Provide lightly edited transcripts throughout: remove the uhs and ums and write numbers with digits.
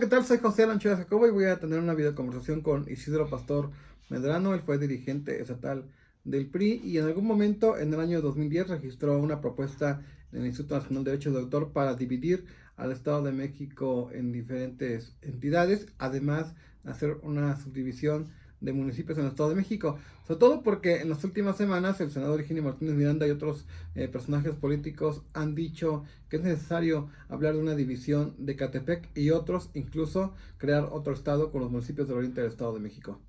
¿Qué tal? Soy José Lanchera Jacobo y voy a tener una videoconversación con Isidro Pastor Medrano. Él fue dirigente estatal del PRI y en algún momento en el año 2010 registró una propuesta en el Instituto Nacional de Derechos de Autor para dividir al Estado de México en diferentes entidades, además de hacer una subdivisión de municipios en el Estado de México. Sobre todo porque en las últimas semanas el senador Higinio Martínez Miranda y otros personajes políticos han dicho que es necesario hablar de una división de Catepec y otros incluso crear otro estado con los municipios del oriente del Estado de México.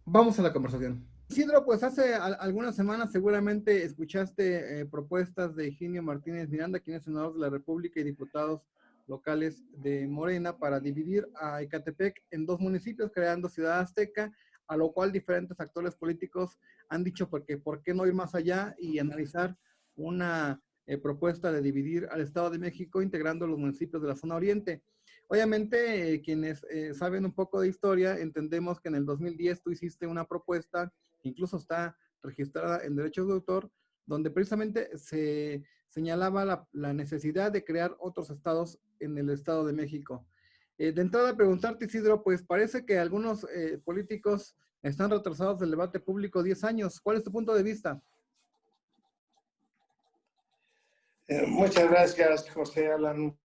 Vamos a la conversación. Isidro, pues hace algunas semanas seguramente escuchaste propuestas de Higinio Martínez Miranda, quien es senador de la República y diputados locales de Morena, para dividir a Ecatepec en dos municipios, creando Ciudad Azteca, a lo cual diferentes actores políticos han dicho porque por qué no ir más allá y analizar una propuesta de dividir al Estado de México integrando los municipios de la zona oriente. Obviamente, quienes saben un poco de historia, entendemos que en el 2010 tú hiciste una propuesta, incluso está registrada en derechos de autor, donde precisamente se señalaba la necesidad de crear otros estados en el Estado de México. De entrada, preguntarte, Isidro, pues parece que algunos políticos están retrasados del debate público 10 años. ¿Cuál es tu punto de vista? Muchas gracias, José Alan,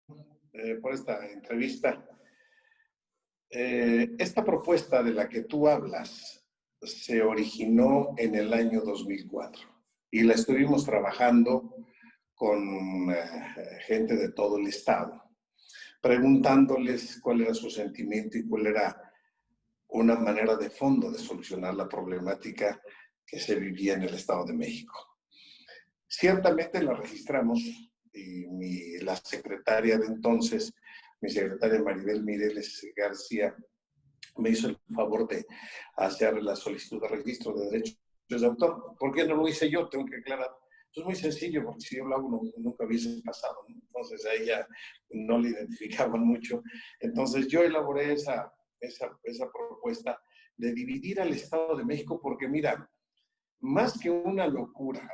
por esta entrevista. Esta propuesta de la que tú hablas se originó en el año 2004 y la estuvimos trabajando con gente de todo el estado, preguntándoles cuál era su sentimiento y cuál era una manera de fondo de solucionar la problemática que se vivía en el Estado de México. Ciertamente la registramos y la secretaria de entonces, mi secretaria Maribel Mireles García, me hizo el favor de hacer la solicitud de registro de derechos de autor. ¿Por qué no lo hice yo? Tengo que aclarar. Es muy sencillo, porque si yo lo hago nunca hubiese pasado, ¿no? Entonces a ella no le identificaban mucho. Entonces yo elaboré esa propuesta de dividir al Estado de México, porque mira, más que una locura,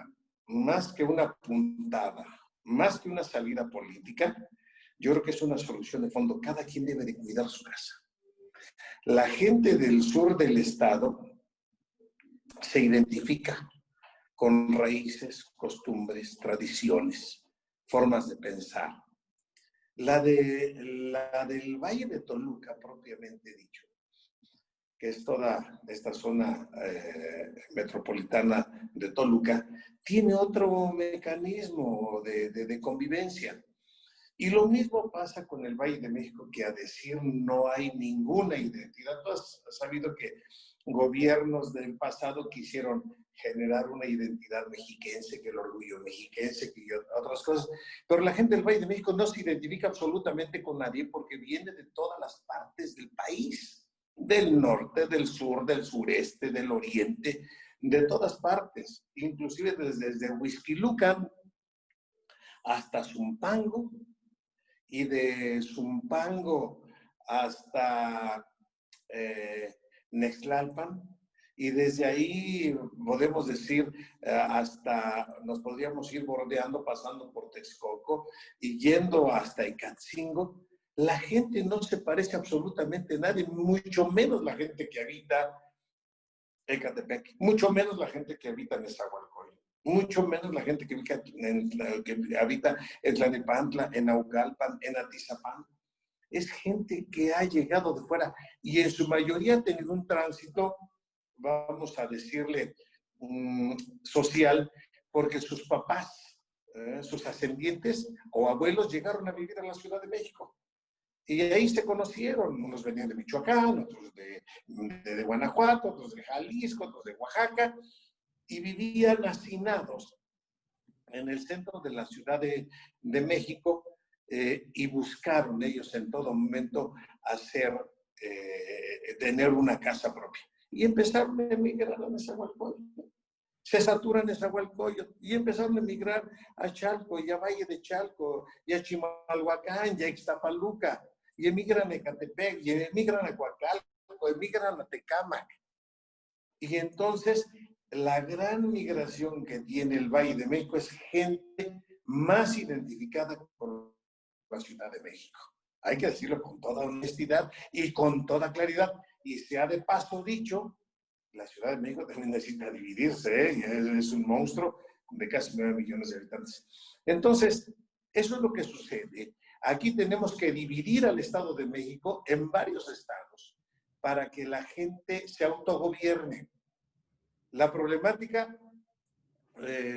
más que una puntada, más que una salida política, yo creo que es una solución de fondo. Cada quien debe de cuidar su casa. La gente del sur del estado se identifica con raíces, costumbres, tradiciones, formas de pensar. La del Valle de Toluca, propiamente dicho, que es toda esta zona metropolitana de Toluca, tiene otro mecanismo de convivencia. Y lo mismo pasa con el Valle de México, que a decir no hay ninguna identidad. Tú has sabido que gobiernos del pasado quisieron generar una identidad mexiquense, que el orgullo mexiquense, que otras cosas, pero la gente del Valle de México no se identifica absolutamente con nadie porque viene de todas las partes del país, del norte, del sur, del sureste, del oriente, de todas partes, inclusive desde Huixquilucan hasta Zumpango, y de Zumpango hasta Nextlalpan, y desde ahí podemos decir hasta, nos podríamos ir bordeando, pasando por Texcoco y yendo hasta Icatzingo. La gente no se parece absolutamente a nadie, mucho menos la gente que habita Ecatepec, mucho menos la gente que habita en Nezahualcóyotl, mucho menos la gente que habita en Tlalnepantla, en Naucalpan, en Atizapán. Es gente que ha llegado de fuera y en su mayoría ha tenido un tránsito, vamos a decirle, social, porque sus papás, sus ascendientes o abuelos llegaron a vivir a la Ciudad de México. Y ahí se conocieron, unos venían de Michoacán, otros de Guanajuato, otros de Jalisco, otros de Oaxaca, y vivían hacinados en el centro de la Ciudad de México, y buscaron ellos en todo momento tener una casa propia. Y empezaron a emigrar a Nezahualcóyotl. Se saturan Nezahualcóyotl y empezaron a emigrar a Chalco y a Valle de Chalco y a Chimalhuacán y a Ixtapaluca, y emigran a Ecatepec y emigran a Coacalco, emigran a Tecámac. Y entonces la gran migración que tiene el Valle de México es gente más identificada con la Ciudad de México. Hay que decirlo con toda honestidad y con toda claridad. Y se ha de paso dicho, la Ciudad de México también necesita dividirse, ¿eh? Es un monstruo de casi 9 millones de habitantes. Entonces, eso es lo que sucede. Aquí tenemos que dividir al Estado de México en varios estados para que la gente se autogobierne. La problemática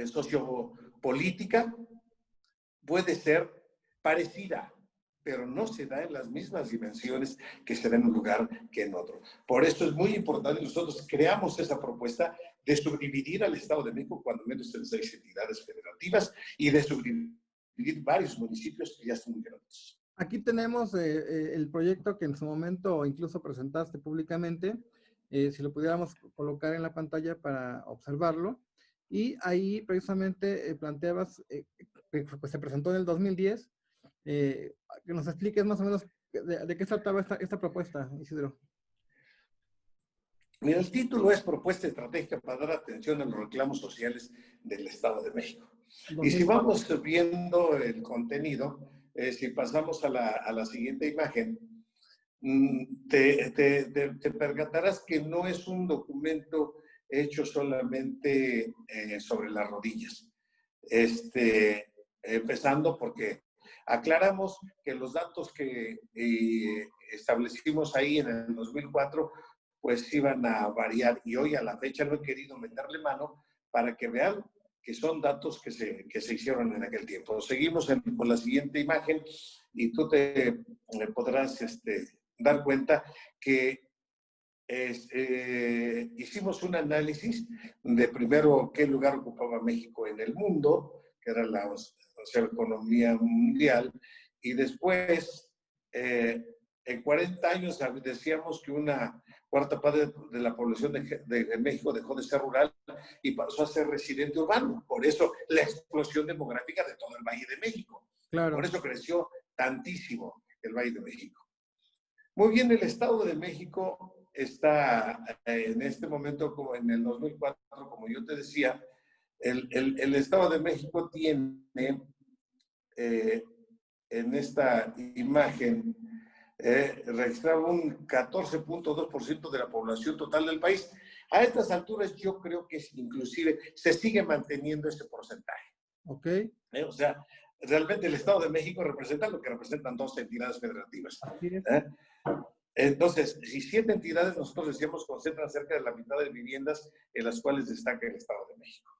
sociopolítica puede ser parecida, pero no se da en las mismas dimensiones que se da en un lugar que en otro. Por eso es muy importante, nosotros creamos esa propuesta de subdividir al Estado de México, cuando menos en 6 entidades federativas, y de subdividir varios municipios que ya son muy grandes. Aquí tenemos el proyecto que en su momento incluso presentaste públicamente, si lo pudiéramos colocar en la pantalla para observarlo. Y ahí precisamente planteabas, pues se presentó en el 2010, que nos expliques más o menos de qué trataba esta propuesta, Isidro. Mira, el título es Propuesta Estratégica para dar atención a los reclamos sociales del Estado de México. 2004. Y si vamos viendo el contenido, si pasamos a la siguiente imagen, te percatarás que no es un documento hecho solamente sobre las rodillas. Empezando porque aclaramos que los datos que establecimos ahí en el 2004 pues iban a variar, y hoy a la fecha no he querido meterle mano para que vean que son datos que se hicieron en aquel tiempo. Seguimos con la siguiente imagen y tú te podrás dar cuenta que hicimos un análisis de primero qué lugar ocupaba México en el mundo, que era la economía mundial, y después en 40 años decíamos que una cuarta parte de la población de México dejó de ser rural y pasó a ser residente urbano. Por eso la explosión demográfica de todo el Valle de México. Claro. Por eso creció tantísimo el Valle de México. Muy bien, el Estado de México está en este momento, como en el 2004, como yo te decía, el Estado de México tiene en esta imagen registraba un 14.2% de la población total del país. A estas alturas yo creo que inclusive se sigue manteniendo ese porcentaje. Ok. O sea, realmente el Estado de México representa lo que representan 2 entidades federativas. Entonces, si 7 entidades, nosotros decíamos, concentran cerca de la mitad de viviendas en las cuales destaca el Estado de México.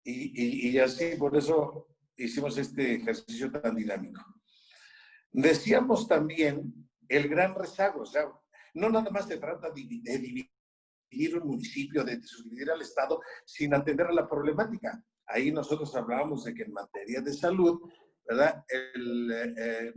Y así, por eso hicimos este ejercicio tan dinámico. Decíamos también el gran rezago, o sea, no nada más se trata de dividir un municipio, de subdividir al Estado sin atender a la problemática. Ahí nosotros hablábamos de que en materia de salud, ¿verdad?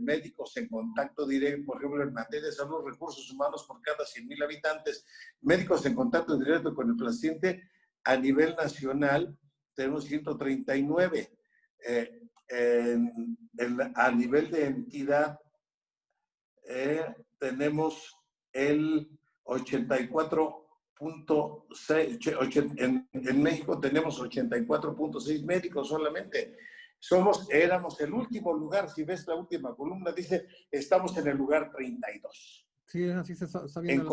Médicos en contacto directo, por ejemplo, en materia de salud, recursos humanos por cada 100,000 habitantes, médicos en contacto directo con el paciente a nivel nacional, tenemos 139. A nivel de entidad, tenemos el 84.6, en México tenemos 84.6 médicos solamente. Éramos el último lugar, si ves la última columna, dice, estamos en el lugar 32. Sí, así se está viendo.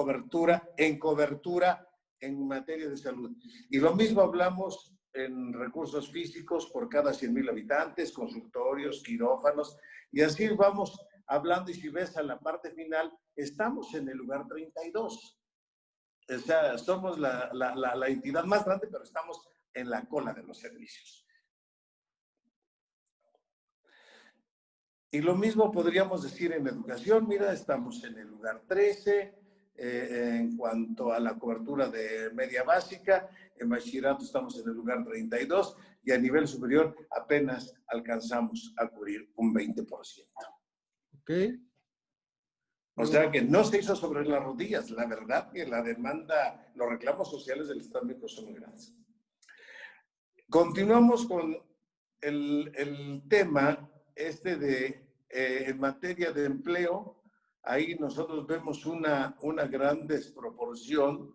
En cobertura en materia de salud. Y lo mismo hablamos en recursos físicos por cada 100,000 habitantes, consultorios, quirófanos, y así vamos hablando, y si ves a la parte final, estamos en el lugar 32. O sea, somos la entidad más grande, pero estamos en la cola de los servicios. Y lo mismo podríamos decir en educación. Mira, estamos en el lugar 13 en cuanto a la cobertura de media básica. En bachillerato estamos en el lugar 32 y a nivel superior apenas alcanzamos a cubrir un 20%. Ok. O sea que no se hizo sobre las rodillas. La verdad que la demanda, los reclamos sociales del Estado de México son muy grandes. Continuamos con el tema en materia de empleo. Ahí nosotros vemos una gran desproporción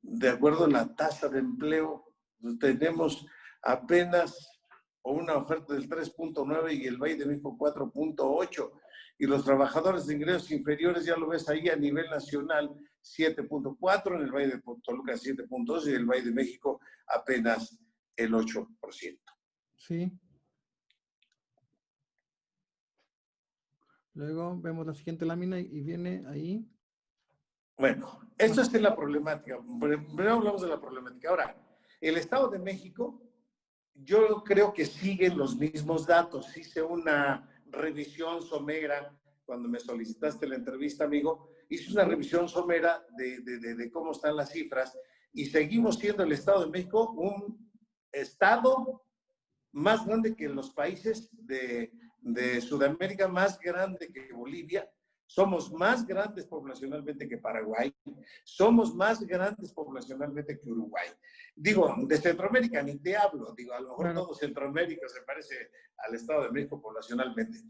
de acuerdo a la tasa de empleo. Tenemos apenas o una oferta del 3.9 y el Valle de México 4.8. Y los trabajadores de ingresos inferiores, ya lo ves ahí a nivel nacional, 7.4, en el Valle de Toluca 7.2 y en el Valle de México apenas el 8%. Sí. Luego vemos la siguiente lámina y viene ahí. Bueno, esto es la problemática. Primero hablamos de la problemática. Ahora, el Estado de México, yo creo que siguen los mismos datos. Hice una revisión somera cuando me solicitaste la entrevista, amigo. Hice una revisión somera de cómo están las cifras y seguimos siendo el Estado de México un estado más grande que los países de Sudamérica, más grande que Bolivia. Somos más grandes poblacionalmente que Paraguay, somos más grandes poblacionalmente que Uruguay. Digo, de Centroamérica ni te hablo, digo, a lo mejor todo Centroamérica se parece al Estado de México poblacionalmente.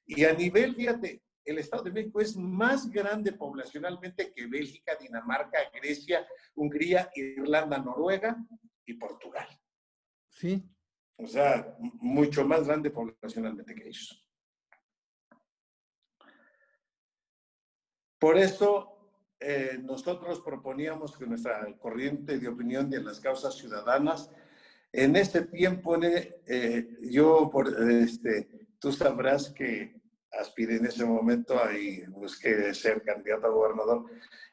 Y a nivel, fíjate, el Estado de México es más grande poblacionalmente que Bélgica, Dinamarca, Grecia, Hungría, Irlanda, Noruega y Portugal. Sí. O sea, mucho más grande poblacionalmente que ellos. Por eso nosotros proponíamos que nuestra corriente de opinión de las causas ciudadanas, en este tiempo, tú sabrás que aspiré en ese momento y busqué ser candidato a gobernador,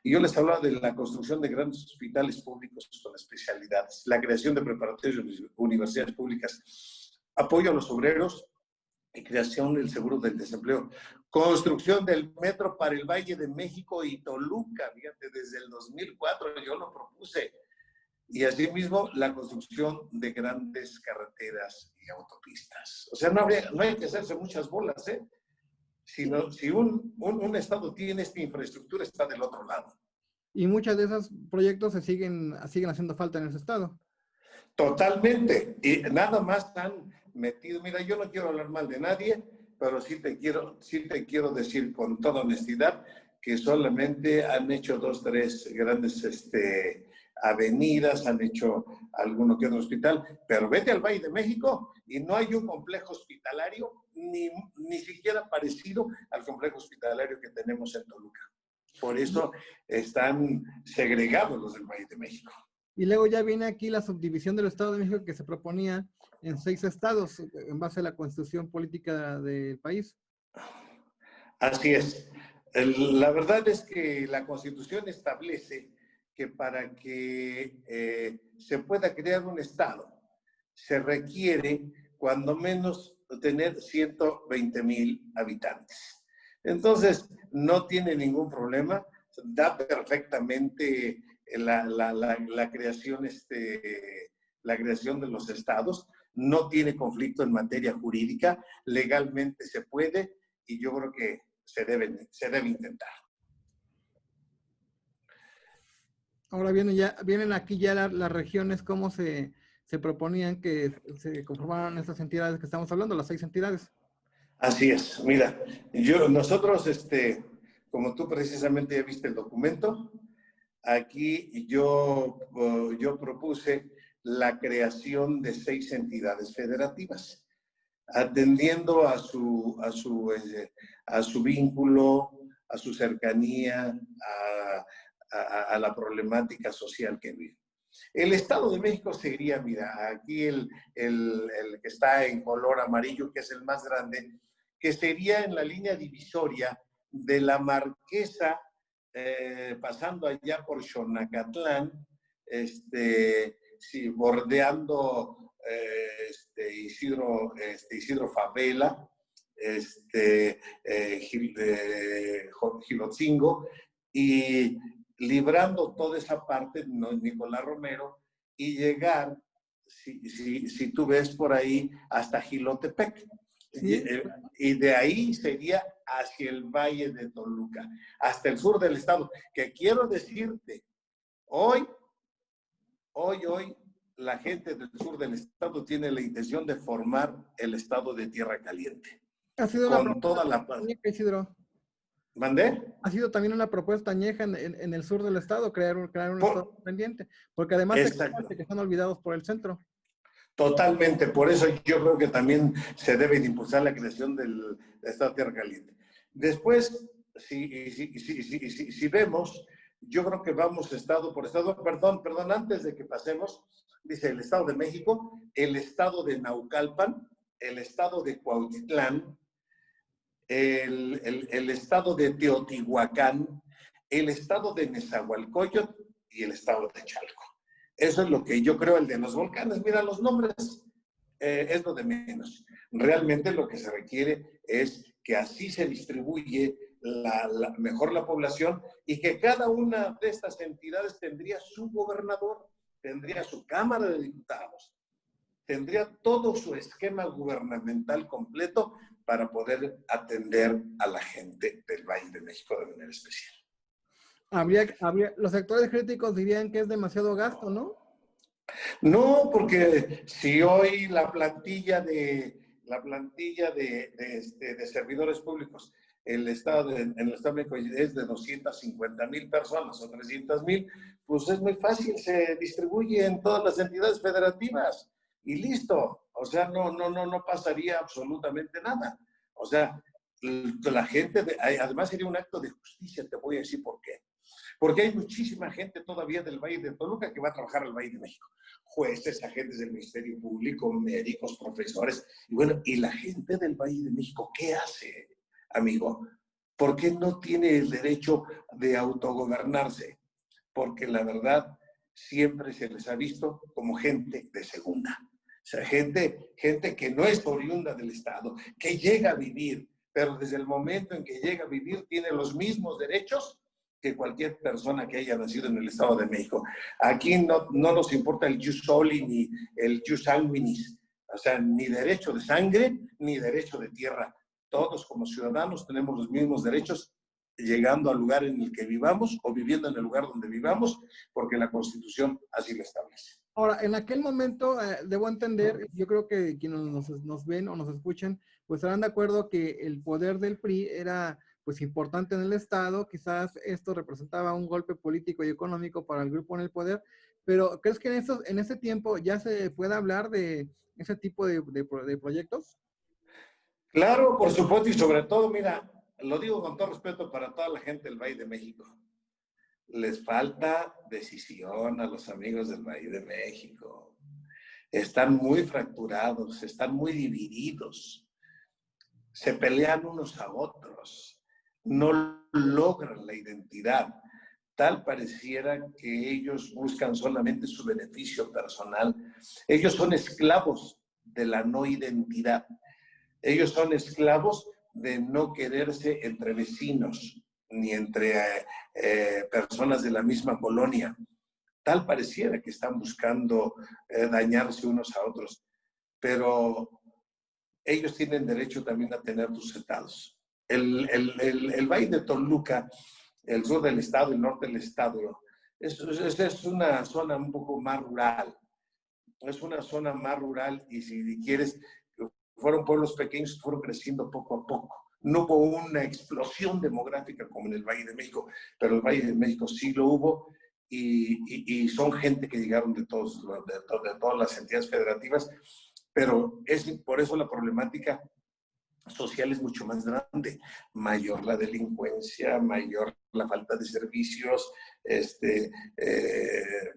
y yo les hablaba de la construcción de grandes hospitales públicos con especialidades, la creación de preparatorios de universidades públicas, apoyo a los obreros y creación del seguro del desempleo. Construcción del metro para el Valle de México y Toluca, fíjate, desde el 2004 yo lo propuse. Y asimismo, la construcción de grandes carreteras y autopistas. O sea, no hay que hacerse muchas bolas, ¿eh? Si un estado tiene esta infraestructura, está del otro lado. Y muchos de esos proyectos siguen haciendo falta en ese estado. Totalmente. Y nada más han metido, mira, yo no quiero hablar mal de nadie, pero sí te quiero decir con toda honestidad que solamente han hecho 2, 3 grandes avenidas, han hecho alguno que otro hospital, pero vete al Valle de México y no hay un complejo hospitalario ni siquiera parecido al complejo hospitalario que tenemos en Toluca. Por eso están segregados los del Valle de México. Y luego ya viene aquí la subdivisión del Estado de México que se proponía en 6 estados en base a la constitución política del país. Así es. La verdad es que la Constitución establece que para que se pueda crear un Estado, se requiere cuando menos tener 120,000 habitantes. Entonces, no tiene ningún problema, da perfectamente la creación de los estados, no tiene conflicto en materia jurídica, legalmente se puede y yo creo que se debe intentar. Ahora vienen aquí ya las regiones, cómo se proponían que se conformaran estas entidades que estamos hablando, las 6 entidades. Así es, mira, nosotros, como tú precisamente ya viste el documento, aquí yo propuse la creación de 6 entidades federativas, atendiendo a su vínculo, a su cercanía, a la problemática social que vive. El Estado de México sería, mira, aquí el que está en color amarillo, que es el más grande, que sería en la línea divisoria de la Marquesa, pasando allá por Xonacatlán, bordeando Isidro Favela, Gilotzingo, y librando toda esa parte, Nicolás Romero, y llegar, si tú ves por ahí, hasta Jilotepec. ¿Sí? Y de ahí sería hacia el Valle de Toluca, hasta el sur del estado, que quiero decirte, hoy, la gente del sur del estado tiene la intención de formar el estado de Tierra Caliente. Ha sido con toda la paz. Isidro. ¿Mandé? Ha sido también una propuesta añeja en el sur del estado, crear un estado independiente, porque además se que están olvidados por el centro. Totalmente, por eso yo creo que también se debe de impulsar la creación del Estado de Tierra Caliente. Después, si vemos, yo creo que vamos estado por estado, perdón, antes de que pasemos, dice el Estado de México, el Estado de Naucalpan, el Estado de Cuautitlán, el Estado de Teotihuacán, el Estado de Nezahualcóyotl y el Estado de Chalco. Eso es lo que yo creo, el de los volcanes. Mira, los nombres es lo de menos. Realmente lo que se requiere es que así se distribuye mejor la población y que cada una de estas entidades tendría su gobernador, tendría su Cámara de Diputados, tendría todo su esquema gubernamental completo para poder atender a la gente del Valle de México de manera especial. Los sectores críticos dirían que es demasiado gasto, ¿no? No, porque si hoy la plantilla de servidores públicos en el Estado de México es de 250,000 personas o 300,000, pues es muy fácil, se distribuye en todas las entidades federativas y listo. O sea, no pasaría absolutamente nada. O sea, la gente, además sería un acto de justicia, te voy a decir por qué. Porque hay muchísima gente todavía del Valle de Toluca que va a trabajar al Valle de México. Jueces, agentes del Ministerio Público, médicos, profesores. Y bueno, ¿y la gente del Valle de México qué hace, amigo? ¿Por qué no tiene el derecho de autogobernarse? Porque la verdad siempre se les ha visto como gente de segunda. O sea, gente que no es oriunda del Estado, que llega a vivir, pero desde el momento en que llega a vivir tiene los mismos derechos que cualquier persona que haya nacido en el Estado de México. Aquí no nos importa el jus soli ni el jus sanguinis, o sea, ni derecho de sangre ni derecho de tierra. Todos como ciudadanos tenemos los mismos derechos llegando al lugar en el que vivamos o viviendo en el lugar donde vivamos, porque la Constitución así lo establece. Ahora, en aquel momento, debo entender, yo creo que quienes nos ven o nos escuchan, pues estarán de acuerdo que el poder del PRI era pues importante en el Estado, quizás esto representaba un golpe político y económico para el grupo en el poder, pero ¿crees que en ese tiempo ya se puede hablar de ese tipo de proyectos? Claro, por supuesto, y sobre todo, mira, lo digo con todo respeto para toda la gente del Valle de México. Les falta decisión a los amigos del Valle de México. Están muy fracturados, están muy divididos. Se pelean unos a otros. No logran la identidad. Tal pareciera que ellos buscan solamente su beneficio personal. Ellos son esclavos de la no identidad. Ellos son esclavos de no quererse entre vecinos, ni entre personas de la misma colonia. Tal pareciera que están buscando dañarse unos a otros, pero ellos tienen derecho también a tener sus estados. El Valle de Toluca, el sur del estado, el norte del estado, es una zona un poco más rural. Es una zona más rural y si quieres, fueron pueblos pequeños que fueron creciendo poco a poco. No hubo una explosión demográfica como en el Valle de México, pero el Valle de México sí lo hubo y son gente que llegaron de todas las entidades federativas, pero por eso la problemática social es mucho más grande, mayor la delincuencia, mayor la falta de servicios,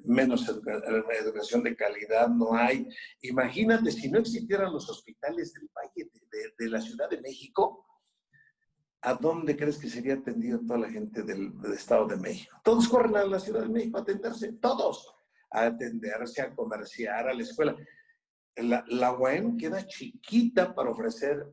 menos educación de calidad no hay. Imagínate, si no existieran los hospitales del Valle de la Ciudad de México, ¿a dónde crees que sería atendida toda la gente del Estado de México? Todos corren a la Ciudad de México a atenderse, todos, a atenderse, a comerciar, a la escuela. La UAM queda chiquita para ofrecer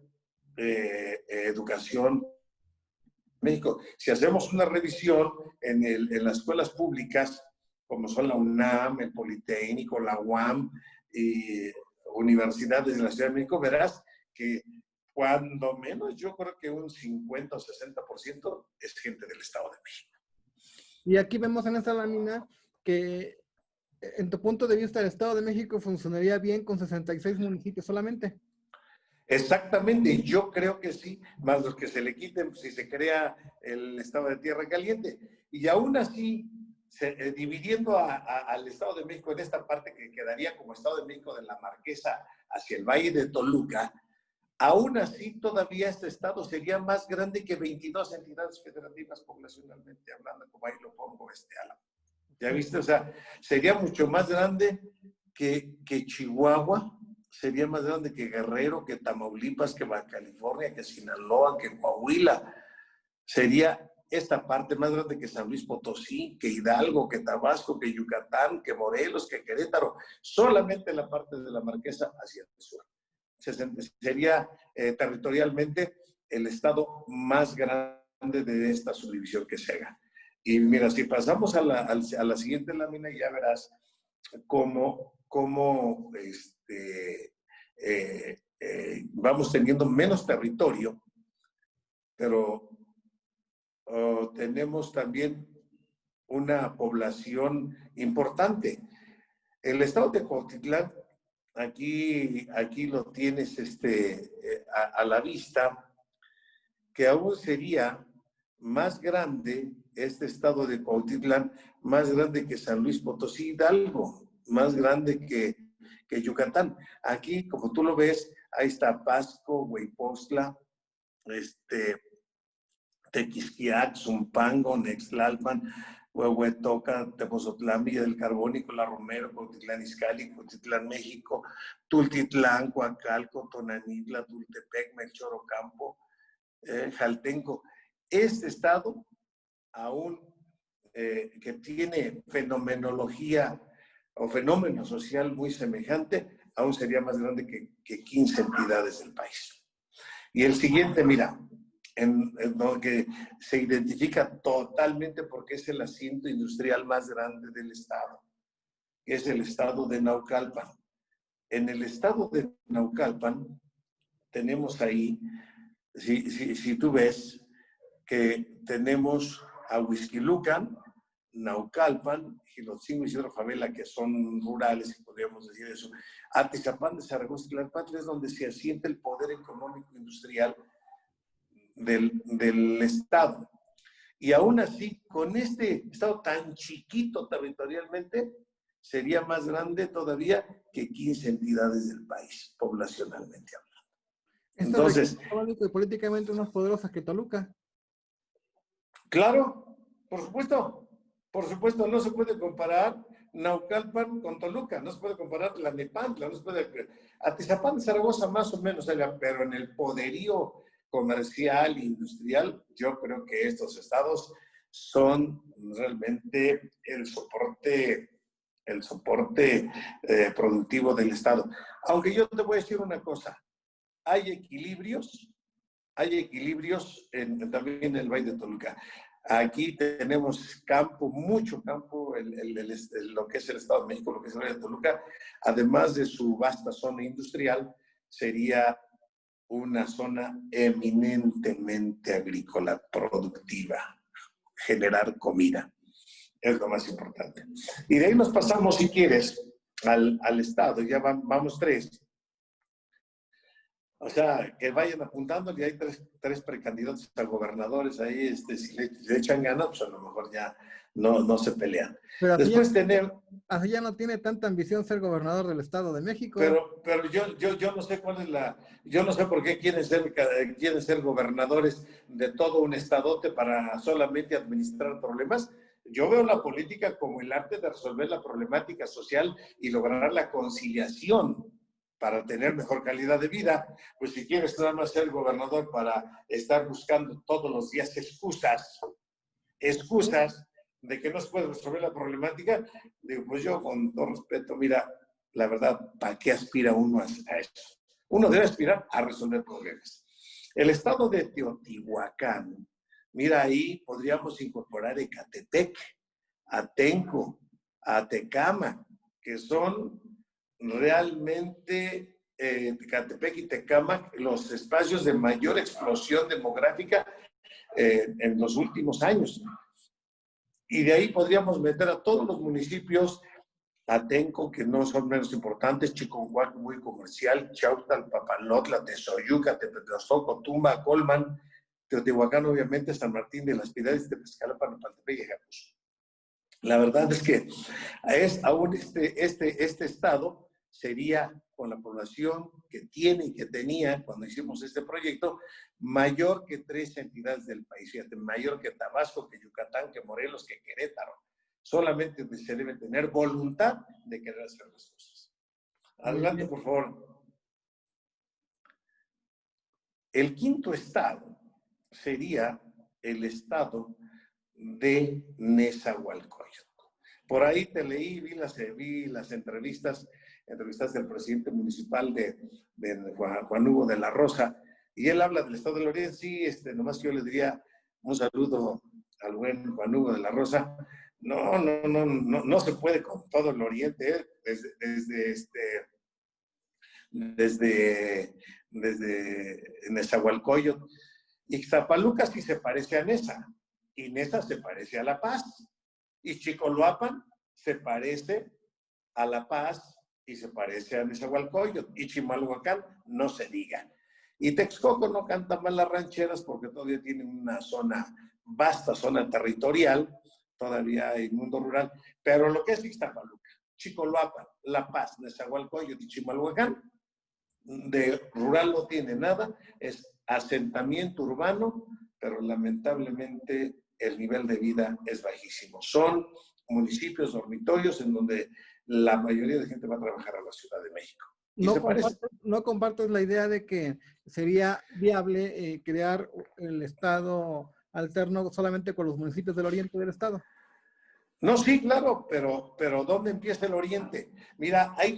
educación en México. Si hacemos una revisión en las escuelas públicas, como son la UNAM, el Politécnico, la UAM y universidades de la Ciudad de México, verás que cuando menos yo creo que un 50 o 60% es gente del Estado de México. Y aquí vemos en esta lámina que, en tu punto de vista, el Estado de México funcionaría bien con 66 municipios solamente. Exactamente, yo creo que sí, más los que se le quiten si se crea el estado de Tierra Caliente. Y aún así, dividiendo al Estado de México en esta parte que quedaría como Estado de México de la Marquesa hacia el Valle de Toluca, aún así todavía este Estado sería más grande que 22 entidades federativas poblacionalmente hablando, como ahí lo pongo, Álamo. ¿Ya viste? O sea, sería mucho más grande que Chihuahua, sería más grande que Guerrero, que Tamaulipas, que Baja California, que Sinaloa, que Coahuila. Sería esta parte más grande que San Luis Potosí, que Hidalgo, que Tabasco, que Yucatán, que Morelos, que Querétaro. Solamente la parte de la Marquesa hacia el sur. Sería territorialmente el estado más grande de esta subdivisión que se haga. Y mira, si pasamos a la siguiente lámina, ya verás cómo vamos teniendo menos territorio, pero tenemos también una población importante. El estado de Cuautitlán, aquí lo tienes a la vista, que aún sería más grande este estado de Cuautitlán, más grande que San Luis Potosí, Hidalgo, más grande que Yucatán. Aquí, como tú lo ves, ahí está Pasco, Hueypostla, Tequisquiac, Zumpango, Nextlalpan, Huehuetoca, Tepozotlán, Villa del Carbónico, La Romero, Cuautitlán Izcalli, Cuautitlán, México, Tultitlán, Coacalco, Tonanitla, Tultepec, Melchor Ocampo, Jaltenco. Este estado, aún que tiene fenomenología o fenómeno social muy semejante, aún sería más grande que 15 entidades del país. Y el siguiente, mira, en que se identifica totalmente porque es el asiento industrial más grande del estado, que es el estado de Naucalpan. En el estado de Naucalpan tenemos ahí, si tú ves, que tenemos a Huixquilucan, Naucalpan, Gilotzingo y Isidro Favela, que son rurales, si podríamos decir eso. Atizapán de Zaragoza y Tlalpantla es donde se asienta el poder económico industrial del Estado. Y aún así, con este Estado tan chiquito territorialmente, sería más grande todavía que 15 entidades del país, poblacionalmente hablando. Entonces, económico y políticamente más poderosas que Toluca. Claro, por supuesto, no se puede comparar Naucalpan con Toluca, no se puede comparar Tlalnepantla, no se puede, Atizapán de Zaragoza más o menos, pero en el poderío comercial e industrial, yo creo que estos estados son realmente el soporte productivo del estado. Aunque yo te voy a decir una cosa, hay equilibrios también en el Valle de Toluca. Aquí tenemos campo, mucho campo, lo que es el Estado de México, lo que es el Valle de Toluca, además de su vasta zona industrial, sería una zona eminentemente agrícola, productiva, generar comida. Es lo más importante. Y de ahí nos pasamos, si quieres, al Estado. Ya vamos 3. O sea, que vayan apuntando, que hay tres precandidatos a gobernadores ahí, si le echan ganas, pues a lo mejor ya no se pelean. Pero Después así ya no tiene tanta ambición ser gobernador del Estado de México. Pero yo no sé cuál es yo no sé por qué quieren ser gobernadores de todo un estadote para solamente administrar problemas. Yo veo la política como el arte de resolver la problemática social y lograr la conciliación para tener mejor calidad de vida. Pues si quieres nada más ser gobernador para estar buscando todos los días excusas de que no se puede resolver la problemática, digo, pues yo con todo respeto, mira, la verdad, ¿para qué aspira uno a eso? Uno debe aspirar a resolver problemas. El estado de Teotihuacán, mira, ahí podríamos incorporar Ecatepec, Atenco, Atecama, que son realmente Ecatepec y Tecámac los espacios de mayor explosión demográfica en los últimos años. Y de ahí podríamos meter a todos los municipios, Atenco, que no son menos importantes, Chiconcuac, muy comercial, Chautal, Papalotla, Tezoyuca, Tepetlazco, Tumba, Colman, Teotihuacán, obviamente, San Martín de las Piedades, Tepezcala, Panapantepec y Jacuz. La verdad es que aún este estado sería, con la población que tiene y que tenía cuando hicimos este proyecto, mayor que 3 entidades del país. Fíjate, mayor que Tabasco, que Yucatán, que Morelos, que Querétaro. Solamente se debe tener voluntad de querer hacer las cosas. Muy Adelante, bien. por favor. El quinto estado sería el estado de Nezahualcóyotl. Por ahí te leí, vi las entrevistas del presidente municipal de Juan Hugo de la Rosa, y él habla del estado del Oriente. Sí, nomás que yo le diría un saludo al buen Juan Hugo de la Rosa. No se puede con todo el Oriente, desde Nezahualcóyotl. Ixtapaluca sí se parece a Neza, y Neza se parece a La Paz, y Chicoloapan se parece a La Paz y se parece a Nezahualcóyotl, y Chimalhuacán no se diga. Y Texcoco no canta mal las rancheras porque todavía tiene una vasta zona territorial, todavía hay mundo rural, pero lo que es Ixtapaluca, Chicoloapan, La Paz, Nezahualcóyotl y Chimalhuacán, de rural no tiene nada, es asentamiento urbano, pero lamentablemente el nivel de vida es bajísimo. Son municipios dormitorios en donde la mayoría de gente va a trabajar a la Ciudad de México. Y se parece. No compartes la idea de que sería viable crear el estado alterno solamente con los municipios del oriente del estado. No, sí, claro, pero ¿dónde empieza el oriente? Mira, hay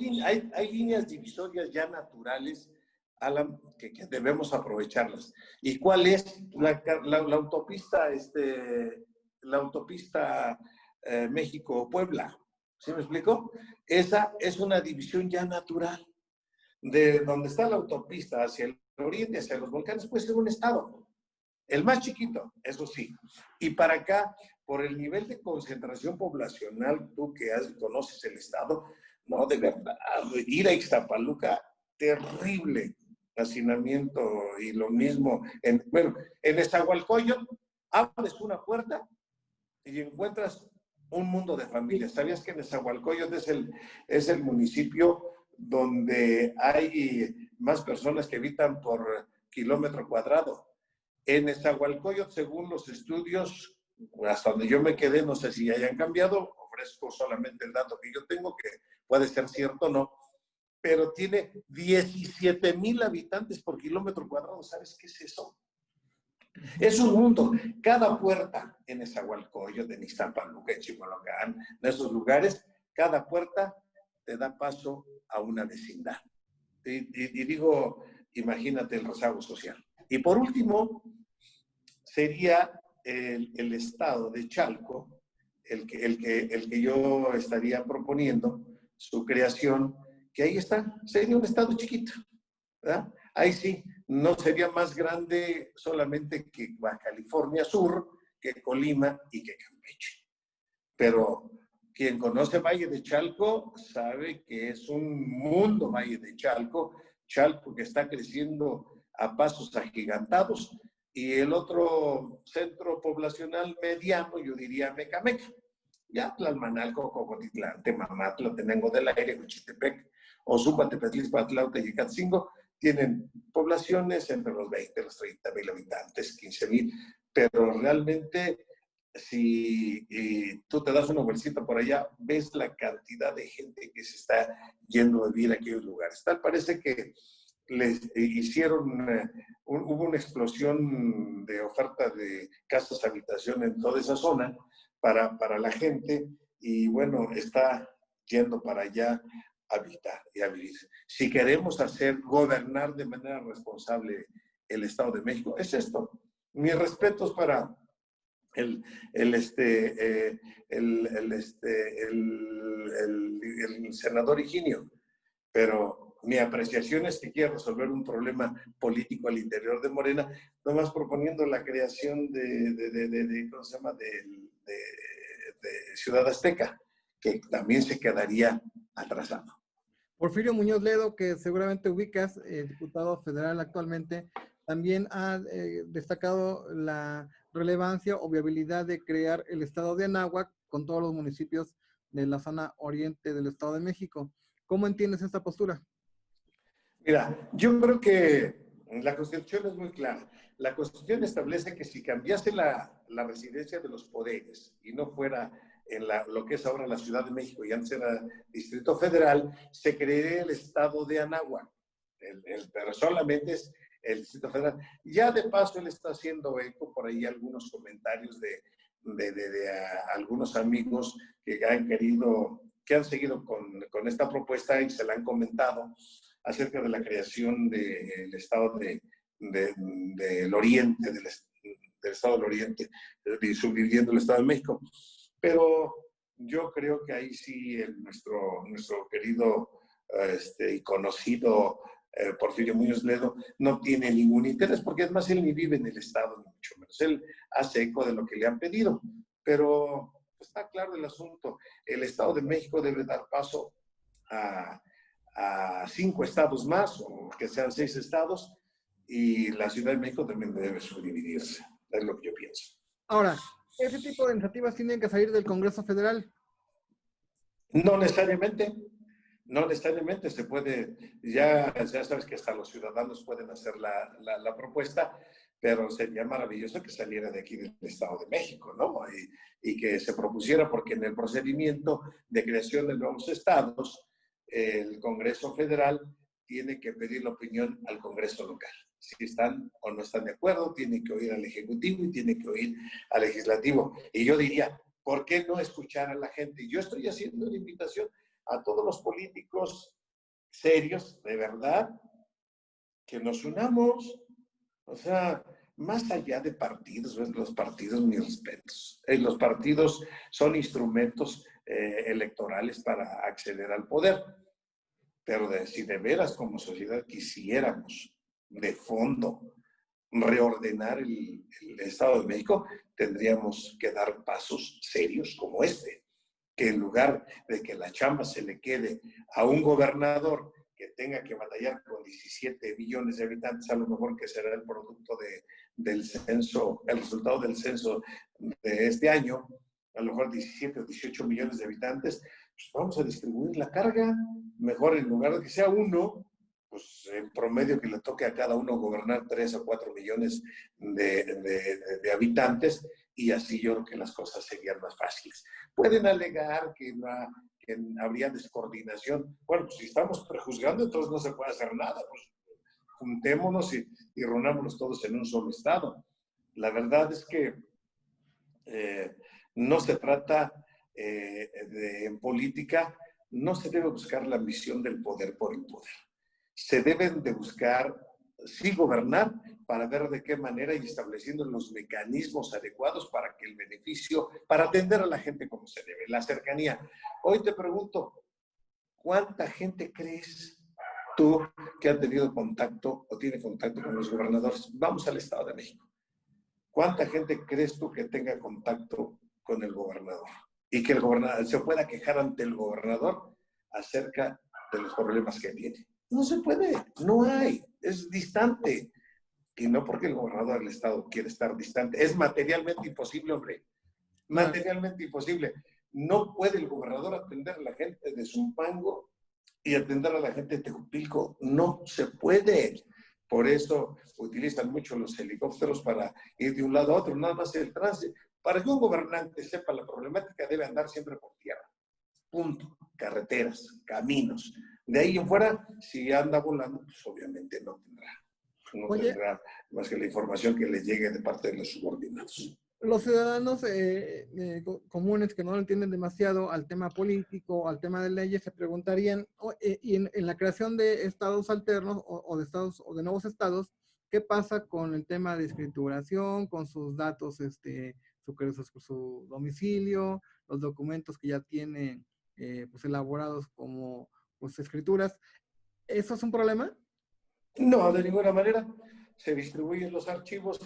líneas divisorias ya naturales, Alan, que debemos aprovecharlas. ¿Y cuál es la autopista, la autopista México-Puebla? ¿Sí me explico? Esa es una división ya natural. De donde está la autopista hacia el oriente, hacia los volcanes, puede ser un estado. El más chiquito, eso sí. Y para acá, por el nivel de concentración poblacional, tú que conoces el estado, no, de verdad, ir a Ixtapaluca, terrible hacinamiento, y lo mismo. En Nezahualcóyotl, abres una puerta y encuentras un mundo de familias. ¿Sabías que Nezahualcóyotl es el municipio donde hay más personas que habitan por kilómetro cuadrado? En Nezahualcóyotl, según los estudios, hasta donde yo me quedé, no sé si hayan cambiado, ofrezco solamente el dato que yo tengo, que puede ser cierto o no, pero tiene 17,000 habitantes por kilómetro cuadrado. ¿Sabes qué es eso? Es un mundo. Cada puerta en Nezahualcóyotl, en Ixtapaluca, en Chimalhuacán, en esos lugares, cada puerta te da paso a una vecindad. Y digo, imagínate el rezago social. Y por último, sería el estado de Chalco, el que yo estaría proponiendo, su creación, que ahí está, sería un estado chiquito, ¿verdad? Ahí sí, no sería más grande solamente que Baja California Sur, que Colima y que Campeche. Pero quien conoce Valle de Chalco sabe que es un mundo Valle de Chalco, Chalco que está creciendo a pasos agigantados, y el otro centro poblacional mediano, yo diría Mecameca. Ya Tlalmanalco, Cocotitlán, Temamatla, Tenango del Aire, Huichitepec, Ozumba, Tepetlis, Patlauta y Yecatzingo tienen poblaciones entre los 20, los 30,000 habitantes, 15,000, pero realmente si tú te das una vueltita por allá, ves la cantidad de gente que se está yendo a vivir a aquellos lugares. Tal parece que les hubo una explosión de oferta de casas habitación en toda esa zona para la gente, y bueno, está yendo para allá a habitar y a vivir. Si queremos gobernar de manera responsable el Estado de México, es esto. Mis respetos para el senador Higinio, pero mi apreciación es que quiere resolver un problema político al interior de Morena, nomás proponiendo la creación ¿cómo se llama?, de Ciudad Azteca, que también se quedaría atrasado. Porfirio Muñoz Ledo, que seguramente ubicas, diputado federal actualmente, también ha destacado la relevancia o viabilidad de crear el estado de Anáhuac con todos los municipios de la zona oriente del Estado de México. ¿Cómo entiendes esta postura? Mira, yo creo que la Constitución es muy clara. La Constitución establece que si cambiase la residencia de los poderes y no fuera en lo que es ahora la Ciudad de México y antes era Distrito Federal, se crearía el Estado de Anáhuac. Pero solamente es el Distrito Federal. Ya de paso él está haciendo eco por ahí algunos comentarios de algunos amigos que han querido, que han seguido con esta propuesta y se la han comentado acerca de la creación del Estado del Oriente, del Estado del Oriente, subdividiendo el Estado de México. Pero yo creo que ahí sí nuestro querido y conocido Porfirio Muñoz Ledo no tiene ningún interés, porque es más, él ni vive en el Estado, ni mucho menos. Él hace eco de lo que le han pedido, pero está claro el asunto. El Estado de México debe dar paso a 5 estados más, o que sean 6 estados, y la Ciudad de México también debe subdividirse. Es lo que yo pienso. Ahora, ¿ese tipo de iniciativas tienen que salir del Congreso Federal? No necesariamente. No necesariamente se puede, ya sabes que hasta los ciudadanos pueden hacer la propuesta, pero sería maravilloso que saliera de aquí del Estado de México, ¿no? Y que se propusiera, porque en el procedimiento de creación de nuevos estados, el Congreso Federal tiene que pedir la opinión al Congreso local. Si están o no están de acuerdo, tiene que oír al Ejecutivo y tiene que oír al Legislativo. Y yo diría, ¿por qué no escuchar a la gente? Yo estoy haciendo una invitación a todos los políticos serios, de verdad, que nos unamos. O sea, más allá de partidos, los partidos, mis respetos. Los partidos son instrumentos electorales para acceder al poder. Pero si de veras como sociedad quisiéramos de fondo reordenar el Estado de México, tendríamos que dar pasos serios como este. Que en lugar de que la chamba se le quede a un gobernador que tenga que batallar con 17 millones de habitantes, a lo mejor que será el producto del censo, el resultado del censo de este año, a lo mejor 17 o 18 millones de habitantes, pues vamos a distribuir la carga. Mejor en lugar de que sea uno, pues en promedio que le toque a cada uno gobernar 3 o 4 millones de habitantes, y así yo creo que las cosas serían más fáciles. Pueden alegar que habría descoordinación. Bueno, pues si estamos prejuzgando, entonces no se puede hacer nada. Pues juntémonos y reunámonos todos en un solo estado. La verdad es que no se trata en política, no se debe buscar la ambición del poder por el poder. Se deben de buscar, sí, gobernar para ver de qué manera y estableciendo los mecanismos adecuados para que el beneficio, para atender a la gente como se debe, la cercanía. Hoy te pregunto, ¿cuánta gente crees tú que ha tenido contacto o tiene contacto con los gobernadores? Vamos al Estado de México. ¿Cuánta gente crees tú que tenga contacto con el gobernador? Y que el gobernador se pueda quejar ante el gobernador acerca de los problemas que tiene. No se puede, no hay, es distante. Y no porque el gobernador del estado quiere estar distante, es materialmente imposible, hombre. Materialmente imposible. No puede el gobernador atender a la gente de Zumpango y atender a la gente de Tejupilco. No se puede. Por eso utilizan mucho los helicópteros para ir de un lado a otro, nada más el tránsito. Para que un gobernante sepa la problemática, debe andar siempre por tierra. Punto. Carreteras, caminos. De ahí en fuera, si anda volando, pues obviamente no tendrá más que la información que le llegue de parte de los subordinados. Los ciudadanos comunes que no entienden demasiado al tema político, al tema de leyes, se preguntarían, y en la creación de estados alternos o de estados o de nuevos estados, ¿qué pasa con el tema de escrituración, con sus datos, su domicilio, los documentos que ya tienen pues elaborados como pues, escrituras? ¿Eso es un problema? No, de ninguna manera. Se distribuyen los archivos,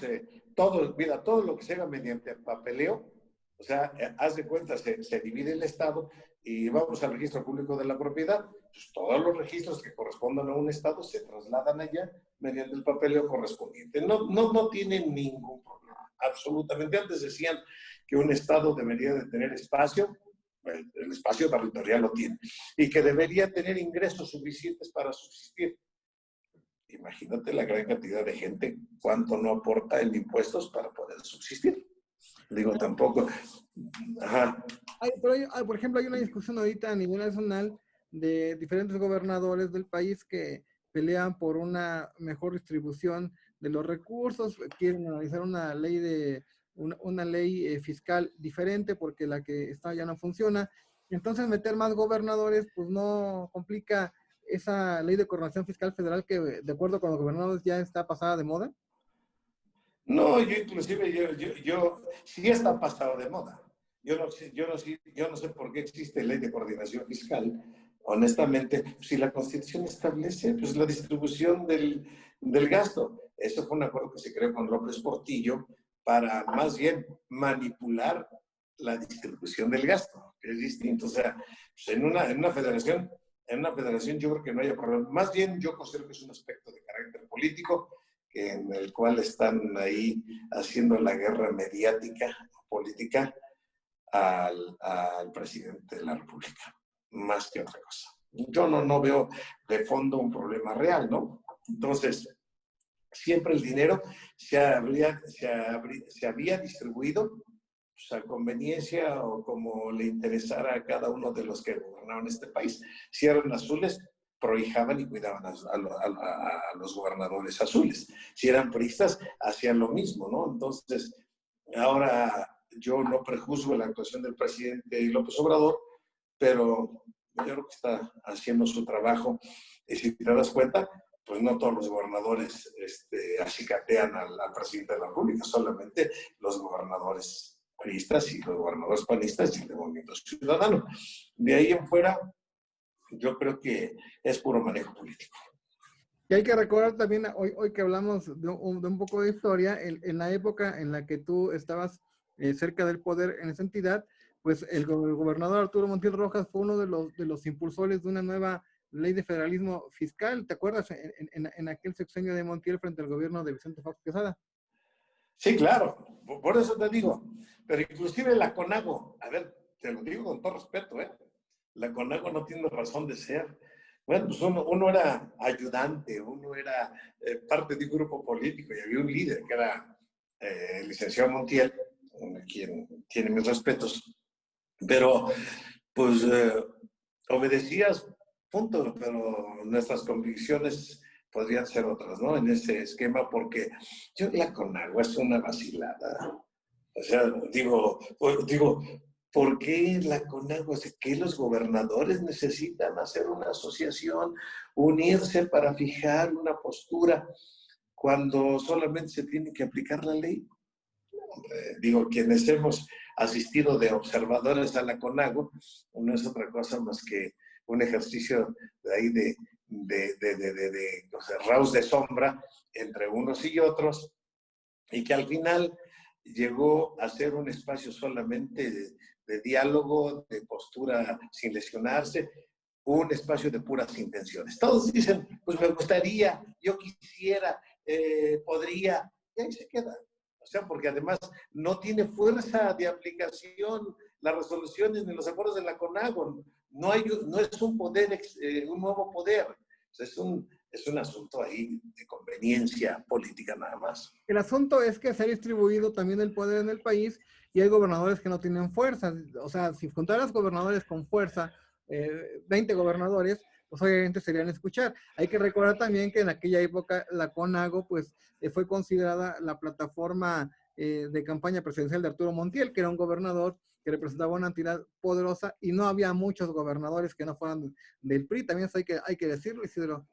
todo lo que se haga mediante papeleo, o sea, haz de cuenta, se divide el Estado y vamos al registro público de la propiedad, pues todos los registros que correspondan a un estado se trasladan allá mediante el papeleo correspondiente. No tienen ningún problema, absolutamente. Antes decían que un estado debería de tener espacio, el espacio territorial lo tiene, y que debería tener ingresos suficientes para subsistir. Imagínate la gran cantidad de gente, cuánto no aporta en impuestos para poder subsistir. Digo, tampoco. Ajá. Por ejemplo, hay una discusión ahorita a nivel nacional de diferentes gobernadores del país que pelean por una mejor distribución de los recursos, quieren analizar una ley fiscal diferente porque la que está ya no funciona. Entonces, meter más gobernadores, pues no complica esa ley de coordinación fiscal federal que, de acuerdo con los gobernadores, ya está pasada de moda. No, yo inclusive, yo sí está pasado de moda. Yo no sé por qué existe ley de coordinación fiscal. Honestamente, si la Constitución establece pues, la distribución del gasto. Eso fue un acuerdo que se creó con López Portillo para más bien manipular la distribución del gasto, que es distinto. O sea, pues en una federación yo creo que no haya problema. Más bien yo considero que es un aspecto de carácter político en el cual están ahí haciendo la guerra mediática, política, al presidente de la República, más que otra cosa. Yo no veo de fondo un problema real, ¿no? Entonces, siempre el dinero se había distribuido pues, a conveniencia o como le interesara a cada uno de los que gobernaban este país. Si eran azules, prohijaban y cuidaban a los gobernadores azules. Si eran priistas, hacían lo mismo, ¿no? Entonces, ahora yo no prejuzgo la actuación del presidente López Obrador, pero yo creo que está haciendo su trabajo. Y si te das cuenta, pues no todos los gobernadores acicatean al presidente de la República, solamente los gobernadores priistas y los gobernadores panistas y el de Movimiento Ciudadano. De ahí en fuera, yo creo que es puro manejo político. Y hay que recordar también, hoy que hablamos de un poco de historia, en la época en la que tú estabas cerca del poder en esa entidad, pues el gobernador Arturo Montiel Rojas fue uno de los impulsores de una nueva ley de federalismo fiscal. ¿Te acuerdas? En aquel sexenio de Montiel frente al gobierno de Vicente Fox Quesada. Sí, claro, por eso te digo. Pero inclusive la CONAGO, a ver, te lo digo con todo respeto, la CONAGO no tiene razón de ser. Bueno, pues uno era ayudante, uno era parte de un grupo político y había un líder que era el licenciado Montiel, quien tiene mis respetos, pero pues obedecías, punto, pero nuestras convicciones podrían ser otras, ¿no? En ese esquema, porque yo la CONAGUA es una vacilada. O sea, digo, ¿por qué la CONAGUA? ¿Qué los gobernadores necesitan hacer una asociación, unirse para fijar una postura cuando solamente se tiene que aplicar la ley? Digo, quienes hemos asistido de observadores a la CONAGUA, no es otra cosa más que un ejercicio de ahí o sea, raus de sombra entre unos y otros, y que al final llegó a ser un espacio solamente de diálogo, de postura sin lesionarse, un espacio de puras intenciones. Todos dicen, pues me gustaría, yo quisiera, podría, y ahí se queda. O sea, porque además no tiene fuerza de aplicación las resoluciones ni los acuerdos de la CONAGO. No es un poder, un nuevo poder. O sea, es un asunto ahí de conveniencia política nada más. El asunto es que se ha distribuido también el poder en el país y hay gobernadores que no tienen fuerza. O sea, si juntaras gobernadores con fuerza, 20 gobernadores, pues obviamente serían escuchar. Hay que recordar también que en aquella época la CONAGO pues fue considerada la plataforma de campaña presidencial de Arturo Montiel, que era un gobernador que representaba una entidad poderosa y no había muchos gobernadores que no fueran del PRI. También eso hay que decirlo, Isidro.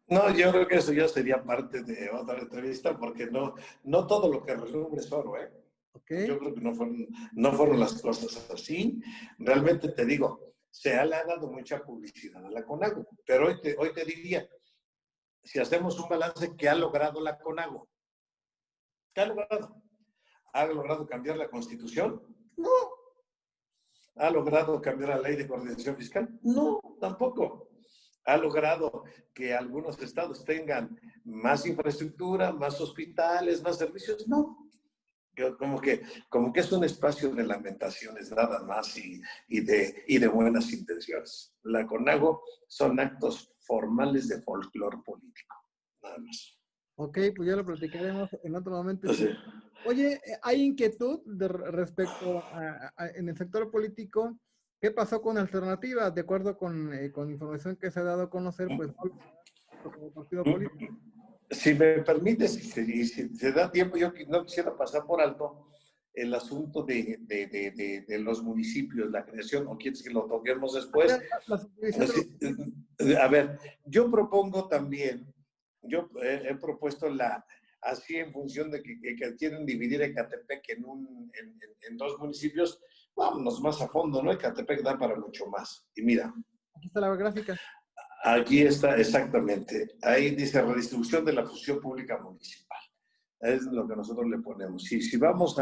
No, yo creo que eso ya sería parte de otra entrevista porque no todo lo que relumbra es oro, ¿eh? Okay. Yo creo que no fueron las cosas así. Realmente te digo, le ha dado mucha publicidad a la CONAGO, pero hoy te diría, si hacemos un balance, ¿qué ha logrado la CONAGO? ¿Qué ha logrado? ¿Ha logrado cambiar la Constitución? No. ¿Ha logrado cambiar la ley de coordinación fiscal? No, tampoco. ¿Ha logrado que algunos estados tengan más infraestructura, más hospitales, más servicios? No. Como que es un espacio de lamentaciones nada más y de buenas intenciones. La CONAGO son actos formales de folclore político, nada más. Ok, pues ya lo platicaremos en otro momento. Sí. Oye, ¿hay inquietud respecto en el sector político? ¿Qué pasó con Alternativa? De acuerdo con información que se ha dado a conocer, pues como partido político. Si me permites, si se da tiempo, yo no quisiera pasar por alto el asunto de los municipios, la creación, o quieres que lo toquemos después. A ver, yo propongo también, yo he propuesto así en función de que quieren dividir Ecatepec en dos municipios, vámonos más a fondo, ¿no? Ecatepec da para mucho más. Y mira. Aquí está la gráfica. Aquí está, exactamente. Ahí dice redistribución de la función pública municipal. Es lo que nosotros le ponemos. Si vamos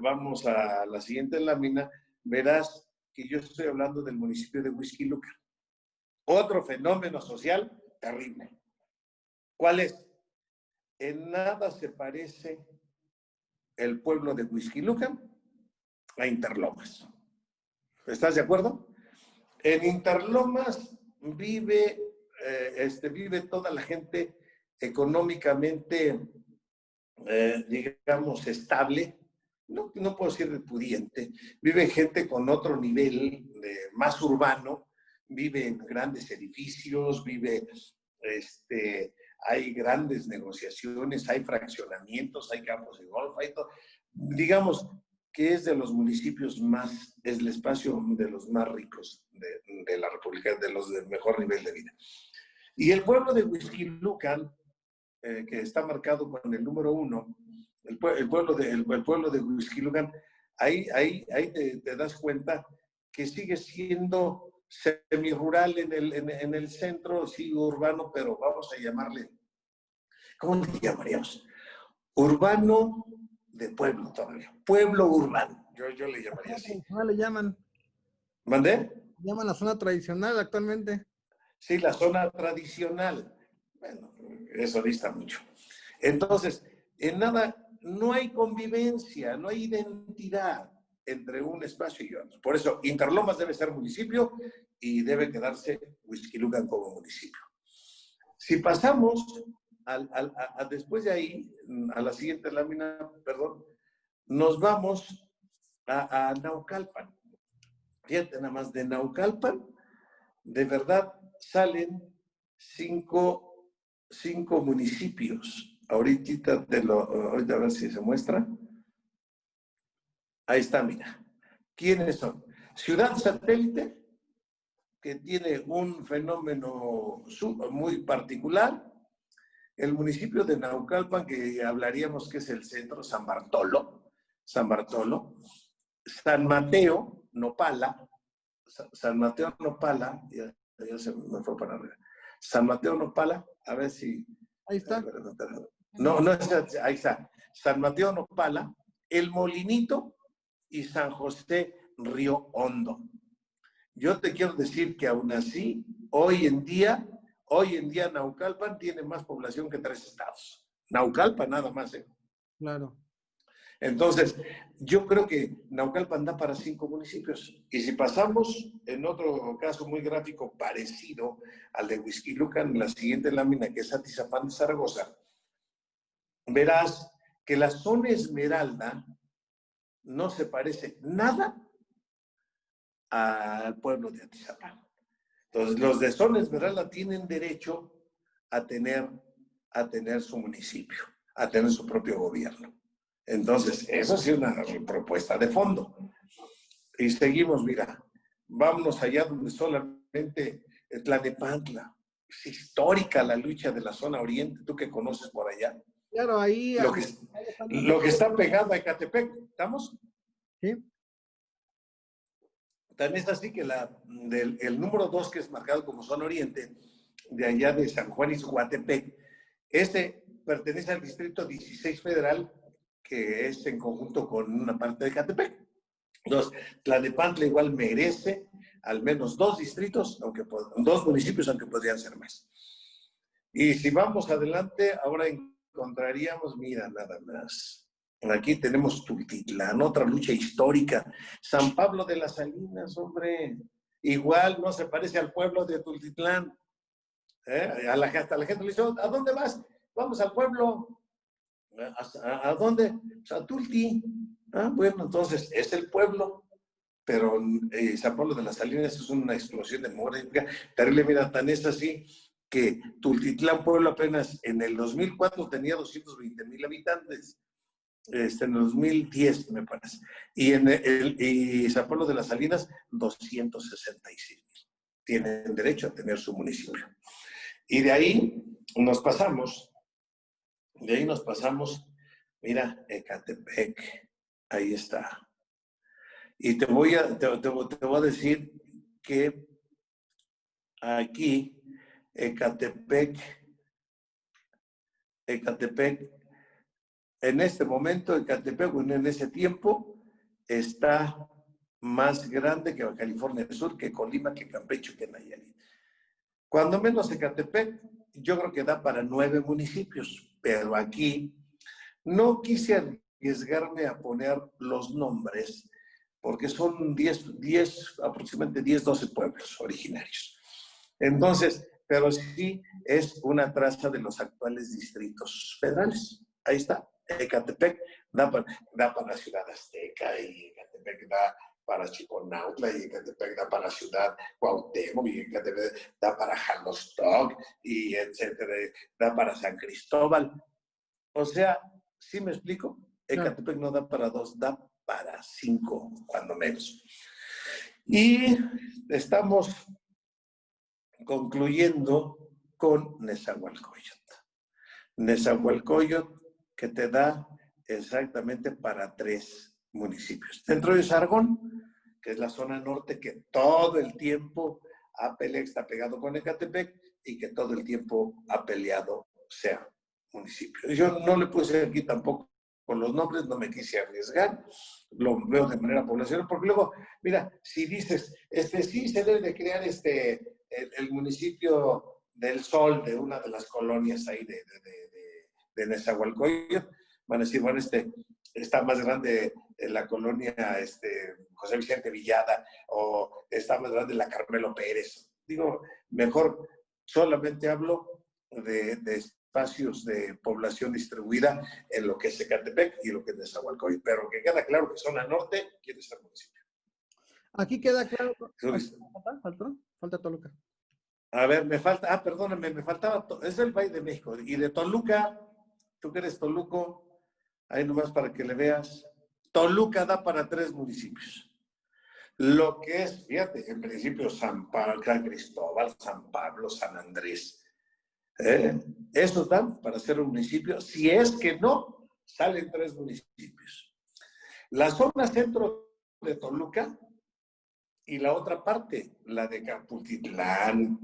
vamos a la siguiente lámina, verás que yo estoy hablando del municipio de Huixquilucan. Otro fenómeno social terrible. ¿Cuál es? En nada se parece el pueblo de Huixquilucan a Interlomas. ¿Estás de acuerdo? En Interlomas vive toda la gente económicamente, digamos, estable, no puedo decir de pudiente, vive gente con otro nivel más urbano, vive en grandes edificios, hay grandes negociaciones, hay fraccionamientos, hay campos de golf, hay todo. Digamos que es de los municipios es el espacio de los más ricos de la República, de los de mejor nivel de vida. Y el pueblo de Huixquilucan, que está marcado con el número 1, el pueblo de Huixquilucan, ahí te das cuenta que sigue siendo semirural en el centro, sí urbano, pero vamos a llamarle, ¿cómo le llamaríamos? Urbano de pueblo todavía, pueblo urbano, yo le llamaría así. Le llaman. ¿Mandé? Llaman la zona tradicional actualmente. Sí, la zona tradicional. Bueno, eso dista mucho. Entonces, en nada, no hay convivencia, no hay identidad entre un espacio y otro. Por eso, Interlomas debe ser municipio y debe quedarse Huixquilucan como municipio. Si pasamos después de ahí, a la siguiente lámina, perdón, nos vamos a Naucalpan. Fíjate, nada más de Naucalpan, de verdad salen cinco municipios. Ahorita a ver si se muestra. Ahí está, mira. ¿Quiénes son? Ciudad Satélite, que tiene un fenómeno muy particular. El municipio de Naucalpan, que hablaríamos que es el centro, San Bartolo. San Mateo, Nopala. San Mateo, Nopala, ya se me fue para arriba. San Mateo, Nopala, a ver si... Ahí está. No, ahí está. San Mateo, Nopala, El Molinito y San José, Río Hondo. Yo te quiero decir que aún así, hoy en día Naucalpan tiene más población que 3 estados. Naucalpan nada más, ¿eh? Claro. Entonces, yo creo que Naucalpan da para 5 municipios. Y si pasamos en otro caso muy gráfico parecido al de Huixquilucan, en la siguiente lámina, que es Atizapán de Zaragoza, verás que la zona Esmeralda no se parece nada al pueblo de Atizapán. Entonces, los de zona Esmeralda tienen derecho a tener su municipio, a tener su propio gobierno. Entonces, eso sí es una propuesta de fondo. Y seguimos, mira, vámonos allá donde solamente Tlalnepantla. Es histórica la lucha de la zona oriente, tú que conoces por allá. Claro, ahí... Lo que está pegado a Ecatepec, ¿estamos? Sí. También es así que el número 2, que es marcado como zona oriente, de allá de San Juan y Zuatepec, este pertenece al distrito 16 federal, que es en conjunto con una parte de Ecatepec. Entonces, Tlalnepantla igual merece al menos 2 distritos, 2 municipios, aunque podrían ser más. Y si vamos adelante, ahora encontraríamos, mira, nada más. Aquí tenemos Tultitlán, otra lucha histórica. San Pablo de las Salinas, hombre, igual no se parece al pueblo de Tultitlán. Hasta la gente le dice, ¿a dónde vas? Vamos al pueblo. ¿A dónde? Pues a Tulti. Bueno, entonces es el pueblo, pero San Pablo de las Salinas es una explosión demográfica terrible. Mira, tan es así que Tultitlán, pueblo, apenas en el 2004 tenía 220,000 habitantes. En el 2010, me parece. Y San Pablo de las Salinas, 266,000. Tienen derecho a tener su municipio. Y de ahí nos pasamos, mira, Ecatepec, ahí está. Y te voy a decir que aquí, Ecatepec, en este momento, Ecatepec, en ese tiempo, está más grande que Baja California del Sur, que Colima, que Campeche, que Nayarit. Cuando menos Ecatepec, yo creo que da para 9 municipios, pero aquí no quise arriesgarme a poner los nombres, porque son 10 aproximadamente 10, 12 pueblos originarios. Entonces, pero sí es una traza de los actuales distritos federales. Ahí está. Ecatepec da para Ciudad Azteca, y Ecatepec da para Chiconautla, y Ecatepec da para Ciudad Cuauhtémoc, y Ecatepec da para Jalostoc, y etcétera, da para San Cristóbal. O sea, ¿sí me explico? Ecatepec no da para 2, da para 5, cuando menos. Y estamos concluyendo con Nezahualcóyotl. Nezahualcóyotl, que te da exactamente para 3 municipios. Dentro de Sargón, que es la zona norte, que todo el tiempo está pegado con Ecatepec, y que todo el tiempo ha peleado ser municipio. Yo no le puse aquí tampoco con los nombres, no me quise arriesgar, lo veo de manera poblacional, porque luego, mira, si dices, sí se debe de crear el municipio del Sol, de una de las colonias ahí de Nezahualcóyotl, van a decir, bueno, está más grande la colonia José Vicente Villada, o está más grande la Carmelo Pérez. Digo, mejor solamente hablo de espacios de población distribuida en lo que es Ecatepec y lo que es Nezahualcóyotl, pero que queda claro que zona norte quiere ser municipio. Aquí queda claro. Falta Toluca. A ver, perdóname, me faltaba, es el Valle de México. Y de Toluca, tú que eres Toluco, ahí nomás para que le veas, Toluca da para 3 municipios. Lo que es, fíjate, en principio San Cristóbal, San Pablo, San Andrés. Esos dan para ser un municipio. Si es que no, salen 3 municipios. La zona centro de Toluca y la otra parte, la de Capultitlán,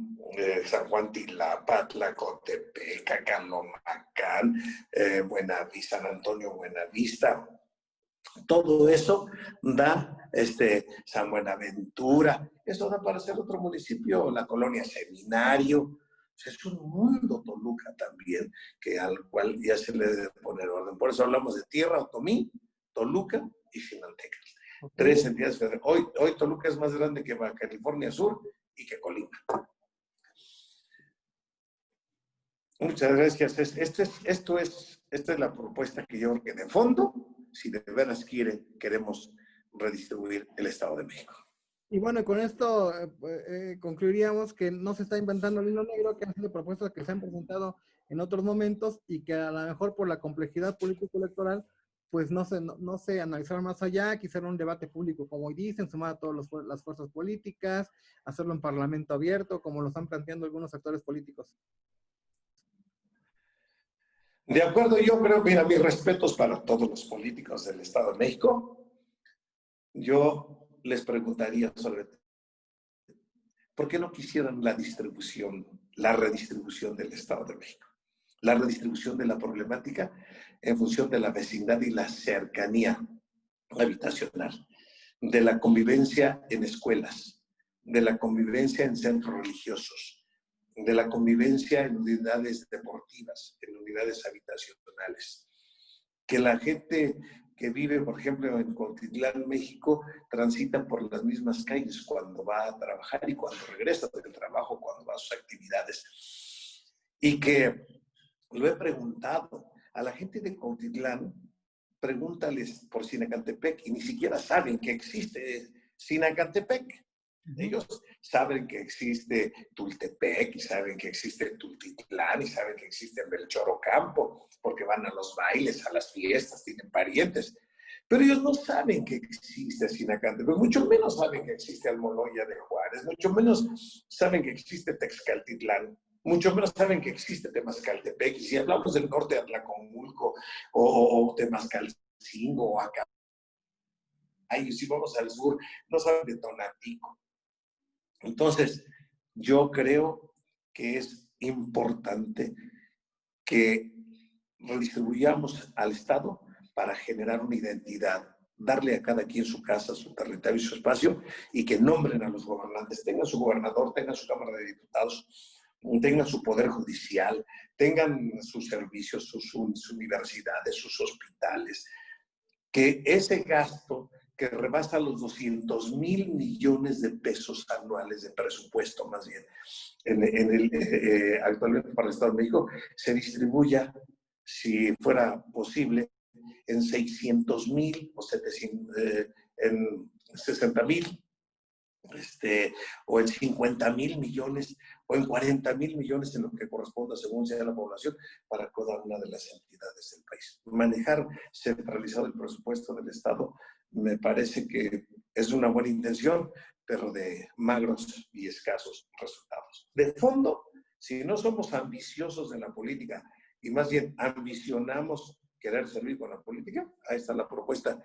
San Juan Tilapa, Tlacotepec, Cacalomacán, Buenavista, San Antonio Buenavista, todo eso da San Buenaventura, eso da para ser otro municipio, la colonia Seminario. Es un mundo Toluca también, al cual ya se le debe poner orden. Por eso hablamos de Tierra Otomí, Toluca y Xinantecas. Okay. 3 entidades federales. Hoy Toluca es más grande que Baja California Sur y que Colima. Muchas gracias. Esta es la propuesta que yo creo que de fondo, si de veras queremos redistribuir el Estado de México. Y bueno, con esto concluiríamos que no se está inventando el hilo negro, que han sido propuestas que se han presentado en otros momentos y que a lo mejor por la complejidad político-electoral, pues no se analizaron más allá, quisieron un debate público, como hoy dicen, sumar a todas las fuerzas políticas, hacerlo en parlamento abierto, como lo están planteando algunos actores políticos. De acuerdo, yo creo, mira, mis respetos para todos los políticos del Estado de México. Yo les preguntaría sobre ¿por qué no quisieran la redistribución del Estado de México? La redistribución de la problemática en función de la vecindad y la cercanía habitacional. de la convivencia en escuelas, de la convivencia en centros religiosos, de la convivencia en unidades deportivas, en unidades habitacionales. Que la gente que vive, por ejemplo, en Cuautitlán, México, transita por las mismas calles cuando va a trabajar y cuando regresa del trabajo, cuando va a sus actividades. Y que lo he preguntado a la gente de Cuautitlán, pregúntales por Sinacantepec y ni siquiera saben que existe Sinacantepec. Ellos saben que existe Tultepec y saben que existe Tultitlán y saben que existe Melchor Ocampo porque van a los bailes, a las fiestas, tienen parientes. Pero ellos no saben que existe Sinacantepec, mucho menos saben que existe Almoloya de Juárez, mucho menos saben que existe Texcaltitlán, mucho menos saben que existe Temascaltepec. Y si hablamos del norte de Atlacomulco o Temascalcingo o acá, y si vamos al sur, no saben de Tonatico. Entonces, yo creo que es importante que redistribuyamos al Estado para generar una identidad, darle a cada quien su casa, su territorio y su espacio, y que nombren a los gobernantes, tengan su gobernador, tengan su Cámara de Diputados, tengan su poder judicial, tengan sus servicios, sus universidades, sus hospitales, que ese gasto que rebasa los 200,000 millones de pesos anuales de presupuesto, más bien, actualmente para el Estado de México, se distribuya, si fuera posible, en 600,000 o 700, en 60,000, o en 50,000 millones, o en 40,000 millones, en lo que corresponda según sea la población, para cada una de las entidades del país. Manejar centralizado el presupuesto del Estado me parece que es una buena intención, pero de magros y escasos resultados. De fondo, si no somos ambiciosos en la política y más bien ambicionamos querer servir con la política, ahí está la propuesta.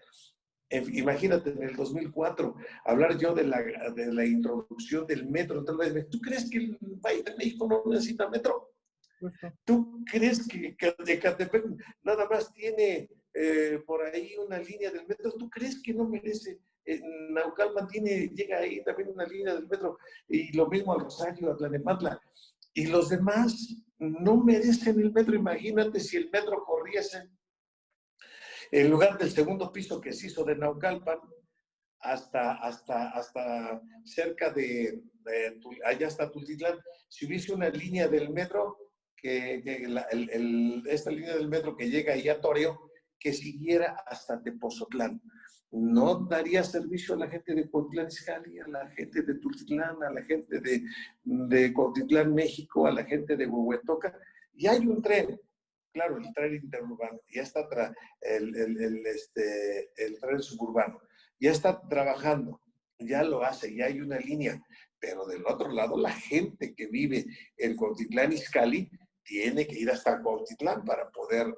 Imagínate, en el 2004, hablar yo de la introducción del metro. ¿Tú crees que el país de México no necesita metro? ¿Tú crees que Ecatepec nada más tiene por ahí una línea del metro? ¿Tú crees que no merece? Naucalpan llega ahí también una línea del metro, y lo mismo al Rosario, a Tlalnepantla. Y los demás no merecen el metro. Imagínate si el metro corriese en lugar del segundo piso que se hizo de Naucalpan hasta cerca allá hasta Tultitlán, si hubiese una línea del metro, esta línea del metro que llega ahí a Toreo, que siguiera hasta Tepozotlán. No daría servicio a la gente de Cuautitlán Izcalli, a la gente de Tultitlán, a la gente de Cuautitlán, México, a la gente de Huehuetoca. Y hay un tren. Claro, el tren interurbano, ya está el tren suburbano, ya está trabajando, ya lo hace, ya hay una línea, pero del otro lado la gente que vive en Cuautitlán Izcalli tiene que ir hasta Cuautitlán para poder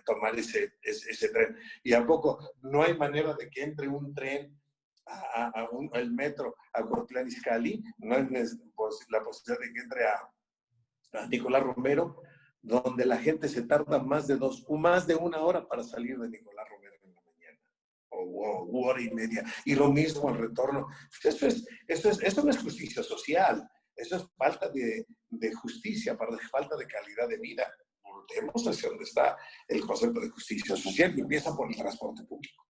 tomar ese tren. Y a poco no hay manera de que entre un tren el metro a Cuautitlán Izcalli, no hay la posibilidad de que entre a Nicolás Romero, donde la gente se tarda más de una hora para salir de Nicolás Romero en la mañana, o hora y media, y lo mismo al retorno. Eso no es justicia social, eso es falta de justicia, falta de calidad de vida. Volvemos hacia donde está el concepto de justicia social, y empieza por el transporte público.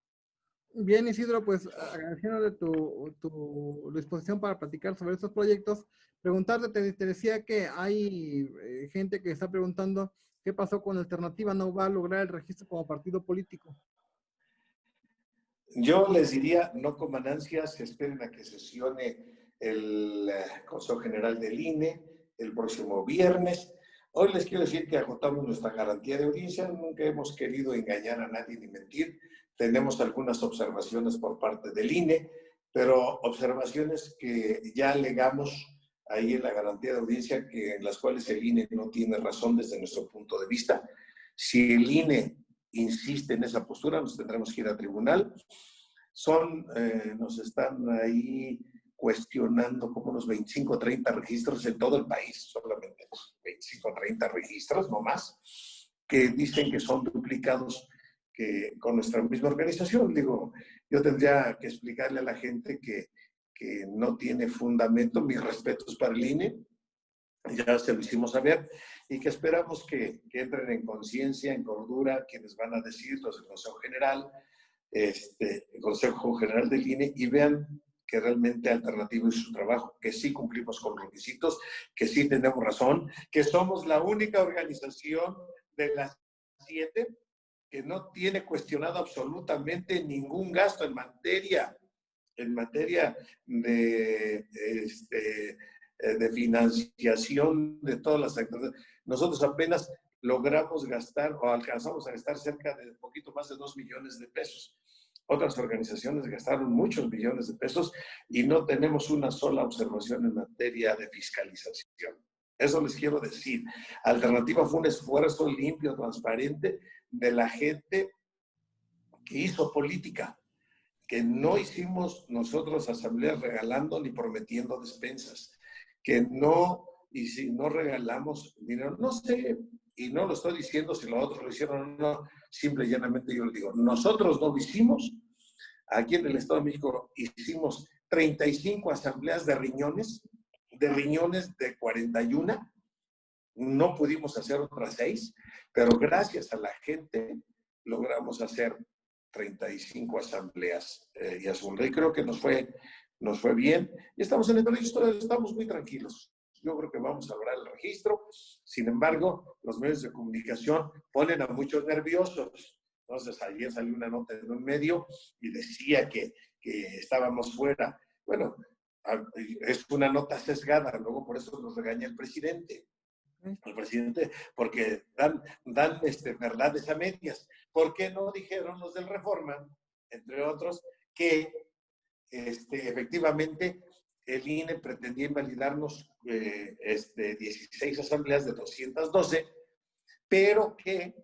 Bien, Isidro, pues agradeciendo de tu disposición para platicar sobre estos proyectos, preguntarte, te decía que hay gente que está preguntando qué pasó con Alternativa, no va a lograr el registro como partido político. Yo les diría, no coman ansias, esperen a que sesione el Consejo General del INE el próximo viernes. Hoy les quiero decir que agotamos nuestra garantía de audiencia, nunca hemos querido engañar a nadie ni mentir. Tenemos algunas observaciones por parte del INE, pero observaciones que ya alegamos ahí en la garantía de audiencia, en las cuales el INE no tiene razón desde nuestro punto de vista. Si el INE insiste en esa postura, nos tendremos que ir a tribunal. Nos están ahí cuestionando como unos 25 o 30 registros en todo el país, solamente 25 o 30 registros, no más, que dicen que son duplicados que con nuestra misma organización. Digo, yo tendría que explicarle a la gente que no tiene fundamento. Mis respetos para el INE, ya se lo hicimos saber, y que esperamos que entren en conciencia, en cordura, quienes van a decir, los del Consejo General, el Consejo General del INE, y vean que realmente Alternativo hizo su trabajo, que sí cumplimos con los requisitos, que sí tenemos razón, que somos la única organización de las 7 que no tiene cuestionado absolutamente ningún gasto en materia de financiación de todas las actividades. Nosotros apenas logramos gastar o alcanzamos a gastar cerca de un poquito más de 2 millones de pesos. Otras organizaciones gastaron muchos millones de pesos y no tenemos una sola observación en materia de fiscalización. Eso les quiero decir. Alternativa fue un esfuerzo limpio, transparente de la gente que hizo política, que no hicimos nosotros asambleas regalando ni prometiendo despensas, que no, y si no regalamos dinero, no sé, y no lo estoy diciendo si los otros lo hicieron o no, simple y llanamente yo lo digo, nosotros no lo hicimos. Aquí en el Estado de México hicimos 35 asambleas de riñones de 41, no pudimos hacer otras 6, pero gracias a la gente logramos hacer 35 asambleas y Azul. Y creo que nos fue bien y estamos en el registro, estamos muy tranquilos. Yo creo que vamos a lograr el registro. Sin embargo, los medios de comunicación ponen a muchos nerviosos. Entonces, ayer salió una nota en un medio y decía que estábamos fuera. Bueno, es una nota sesgada, luego por eso nos regaña el presidente, porque dan verdades a medias. ¿Por qué no dijeron los del Reforma, entre otros, que efectivamente el INE pretendía invalidarnos 16 asambleas de 212, pero que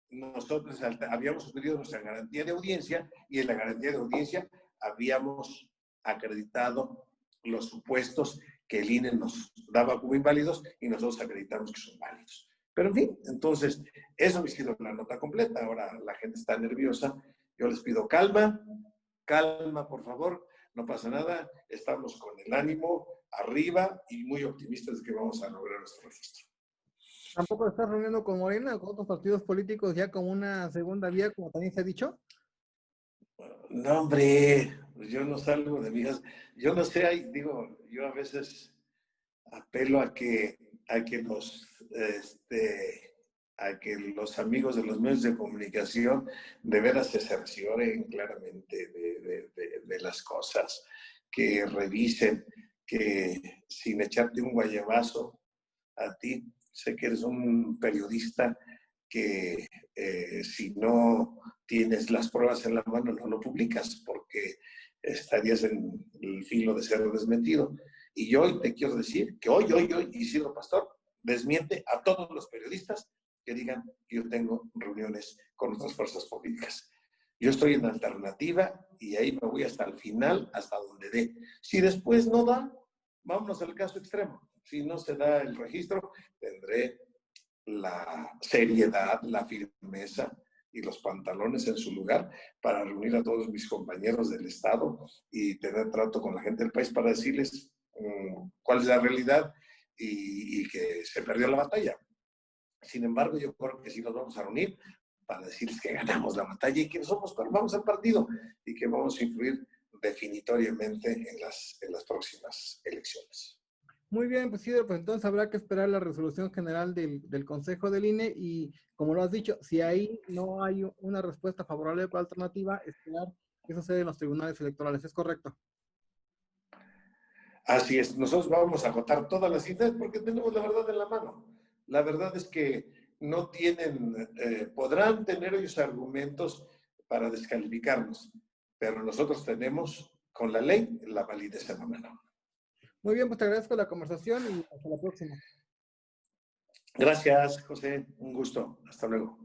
nosotros habíamos pedido nuestra garantía de audiencia y en la garantía de audiencia habíamos acreditado los supuestos que el INE nos daba como inválidos y nosotros acreditamos que son válidos. Pero en fin, entonces, eso ha sido la nota completa. Ahora la gente está nerviosa. Yo les pido calma, por favor, no pasa nada. Estamos con el ánimo arriba y muy optimistas de que vamos a lograr nuestro registro. ¿Tampoco estás reuniendo con Morena o con otros partidos políticos ya como una segunda vía, como también se ha dicho? No, hombre, yo no salgo de mías. Yo no sé, digo, yo a veces apelo a que los amigos de los medios de comunicación de veras se cercioren claramente de las cosas, que revisen, que sin echarte un guayabazo a ti, sé que eres un periodista que si no tienes las pruebas en la mano no lo publicas porque estarías en el filo de ser desmentido. Y hoy te quiero decir que hoy, Isidro Pastor desmiente a todos los periodistas que digan que yo tengo reuniones con otras fuerzas políticas. Yo estoy en alternativa y ahí me voy hasta el final, hasta donde dé. Si después no da, vámonos al caso extremo. Si no se da el registro, tendré la seriedad, la firmeza y los pantalones en su lugar para reunir a todos mis compañeros del Estado y tener trato con la gente del país para decirles cuál es la realidad y que se perdió la batalla. Sin embargo, yo creo que sí nos vamos a reunir para decirles que ganamos la batalla y que vamos al partido y que vamos a influir definitoriamente en las próximas elecciones. Muy bien, pues Isidro, pues entonces habrá que esperar la resolución general del Consejo del INE y, como lo has dicho, si ahí no hay una respuesta favorable para la alternativa, esperar que suceda en los tribunales electorales. ¿Es correcto? Así es, nosotros vamos a agotar todas las ideas porque tenemos la verdad en la mano. La verdad es que no tienen, podrán tener ellos argumentos para descalificarnos, pero nosotros tenemos con la ley la validez en la mano. Muy bien, pues te agradezco la conversación y hasta la próxima. Gracias, José. Un gusto. Hasta luego.